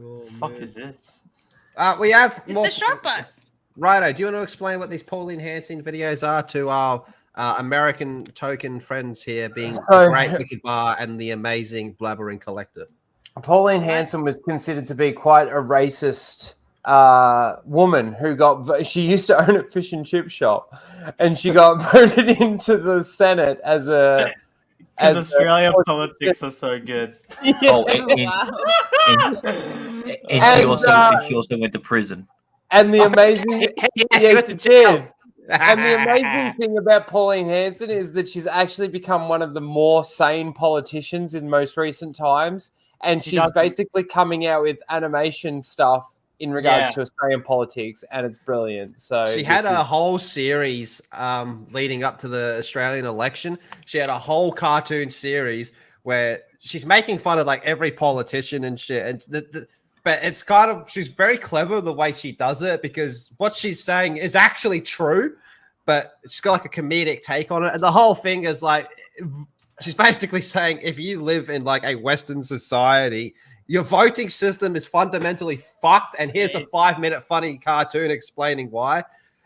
Oh, fuck is this? We have It's more. the short bus. Righto, do you want to explain what these Pauline Hanson videos are to our American token friends here, being the Great Wicked Bar and the amazing Blabbering Collector? Pauline Hanson was considered to be quite a racist woman who she used to own a fish and chip shop, and she got voted into the Senate as a. Because Australian politics are so good. Yeah. Oh, and she also went to prison. And the amazing, yes, she did. And the amazing thing about Pauline Hanson is that she's actually become one of the more sane politicians in most recent times, and she's basically coming out with animation stuff in regards to Australian politics, and it's brilliant. So she had a whole series leading up to the Australian election. She had a whole cartoon series where she's making fun of like every politician and shit. And but it's kind of, she's very clever the way she does it, because what she's saying is actually true, but she's got like a comedic take on it. And the whole thing is like, she's basically saying if you live in like a Western society, your voting system is fundamentally fucked, and here's a 5-minute funny cartoon explaining why.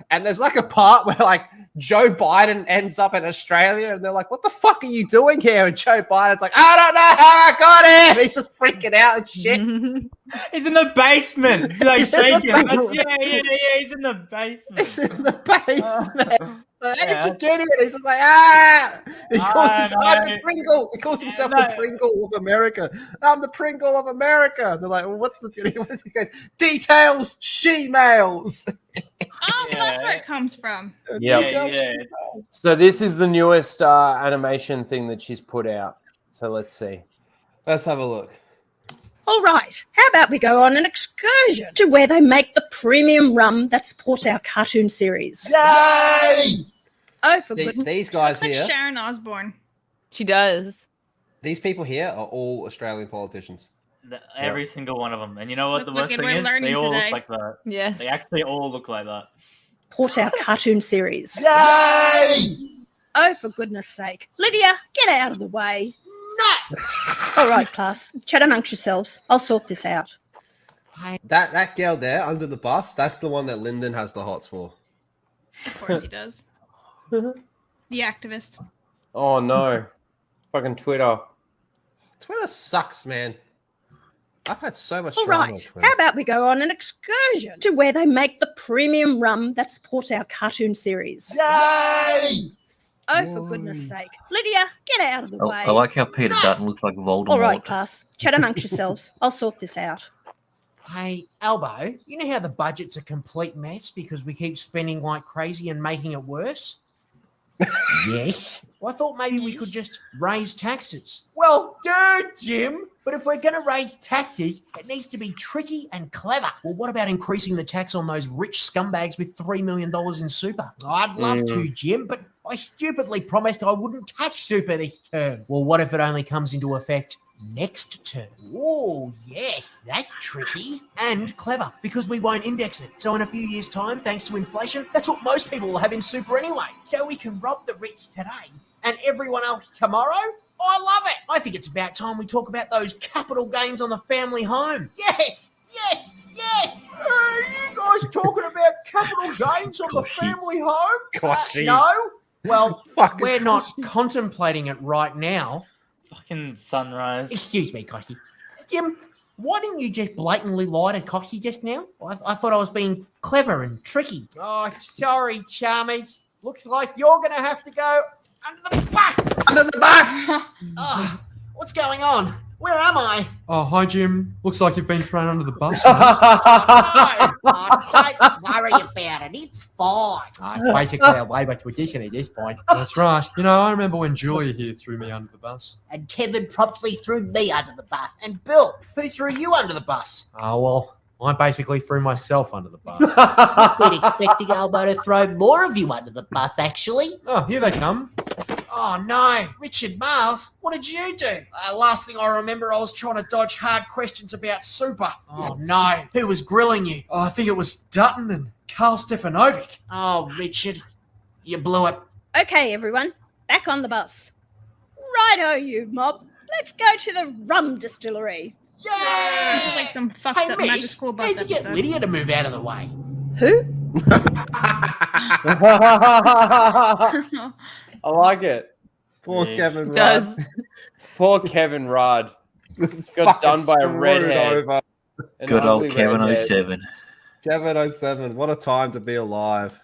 And there's like a part where like Joe Biden ends up in Australia, and they're like, "What the fuck are you doing here?" And Joe Biden's like, "I don't know how I got here." He's just freaking out and shit. He's in the basement. He's like shaking. Yeah. He's in the basement. He's in the basement. How did you get here? He's just like, ah! He calls himself the Pringle. He calls himself the Pringle of America. I'm the Pringle of America. They're like, well, what's the deal? He goes, details, she-mails. Oh, so that's where it comes from. Yeah. So this is the newest animation thing that she's put out. So let's see. Let's have a look. All right, how about we go on an excursion to where they make the premium rum that supports our cartoon series. Yay! Oh, for goodness. These guys Looks here. like Sharon Osbourne. She does. These people here are all Australian politicians. Every single one of them. And you know what the worst Look, thing we're is? learning They all today. look like that. Yes. They actually all look like that. Support our cartoon series. Yay! Oh, for goodness sake. Lydia, get out of the way. No! All right, class. Chat amongst yourselves. I'll sort this out. That girl there under the bus, that's the one that Lyndon has the hots for. Of course he does. The activist. Oh no. Fucking Twitter. Twitter sucks, man. I've had so much All drama on right, Twitter. how about we go on an excursion to where they make the premium rum that supports our cartoon series. Yay! Oh, for goodness sake. Lydia, get out of the way. I like how Peter Dutton looks like Voldemort. All right, class. Chat amongst yourselves. I'll sort this out. Hey, Albo, you know how the budget's a complete mess because we keep spending like crazy and making it worse? Yes. Well, I thought maybe we could just raise taxes. Well, yeah, Jim. But if we're going to raise taxes, it needs to be tricky and clever. Well, what about increasing the tax on those rich scumbags with $3 million in super? I'd love to, Jim, but I stupidly promised I wouldn't touch super this term. Well, what if it only comes into effect next term? Oh, yes, that's tricky and clever because we won't index it. So in a few years' time, thanks to inflation, that's what most people will have in super anyway. So we can rob the rich today and everyone else tomorrow? I love it. I think it's about time we talk about those capital gains on the family home. Yes, yes, yes. Are you guys talking about capital gains on the family home? Gosh, no. Well, Fucking we're not contemplating it right now. Fucking sunrise. Excuse me, Koshi. Jim, why didn't you just blatantly lie to Koshi just now? I thought I was being clever and tricky. Oh, sorry, Charmies. Looks like you're going to have to go under the bus. Under the bus! Oh, what's going on? Where am I? Oh, hi, Jim. Looks like you've been thrown under the bus. No, don't worry about it. It's fine. It's basically a Labour tradition at this point. That's right. You know, I remember when Julia here threw me under the bus. And Kevin promptly threw me under the bus. And Bill, who threw you under the bus? Oh, well, I basically threw myself under the bus. I've been expecting Albo to throw more of you under the bus, actually. Oh, here they come. Oh, no. Richard Miles, what did you do? Last thing I remember, I was trying to dodge hard questions about super. Oh, no. Who was grilling you? Oh, I think it was Dutton and Carl Stefanovic. Oh, Richard, you blew it. Okay, everyone, back on the bus. Righto, you mob. let's go to the rum distillery. This is like some fucked Hey, up Miss, Magic School Bus need to get episode. Lydia to move out of the way. Who? I like it. Poor Yeah. Kevin Rudd. Does. Poor Kevin Rudd. Got done by a Screwed redhead. over. An Good old ugly Kevin redhead. 07. Kevin 07. What a time to be alive.